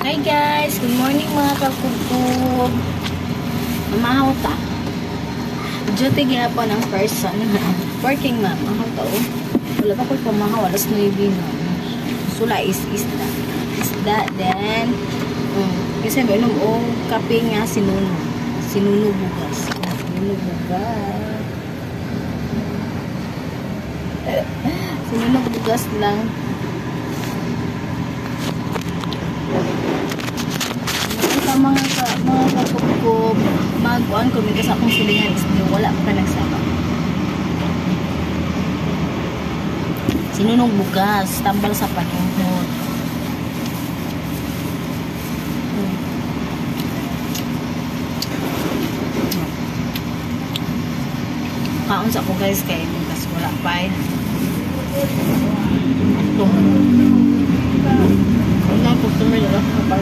Hi guys, good morning mga kakugkog. Mamahaw ta. Duty gyapon ang person. Working ma'am, mahaw ta oh. Wala pa ko pamahaw, alas 9 na. Sula is isda. Isda then kasi may inom o kape nga sinuno. Sinuno bugas. Sinuno bugas. Sinuno bugas lang. Mga kapugkog mag-on ko mintas akong silingan is wala pa nagsama. Sinunong bugas tambal sa panunod. Kaon sa ko guys kay mintas wala pa eh. Wala ko tumira pa.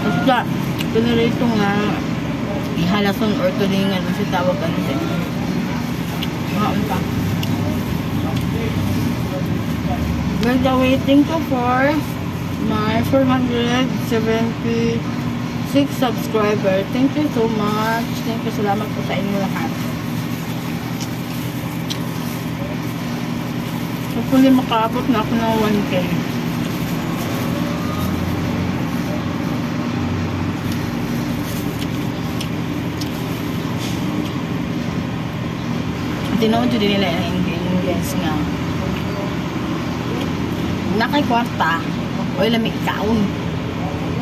Basta, pinarito nga ihalason or tulingan kasi tawag ano din. Maon pa. By the way, thank you for my 476 subscriber. Thank you so much. Thank you. Salamat po sa inyo lahat. Hopefully makaabot na ako ng 1K. Tinood yun nila yung guys nga nakay kwarta o lami ikaon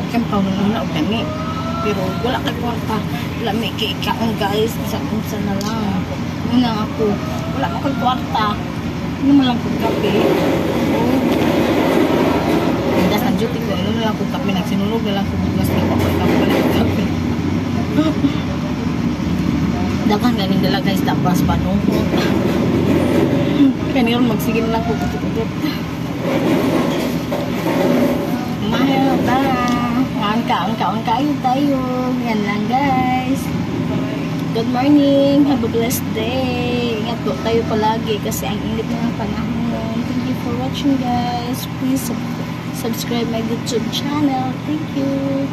kaya paununan na o lami pero wala kay kwarta lami ikaon guys isa na lang muna ako wala ako kay kwarta inom lang kong kape das na duty ko inom lang kong kape nagsinulog na lang kong bugas na ako kay kape dakan ganin dala guys tapos panungkot kaya magsigil lang ko kutot mahal ta kaon kayo tayo yan lang guys. Good morning, have a blessed day, ingat po tayo palagi kasi ang init ng panahon. Thank you for watching guys, please subscribe my YouTube channel. Thank you.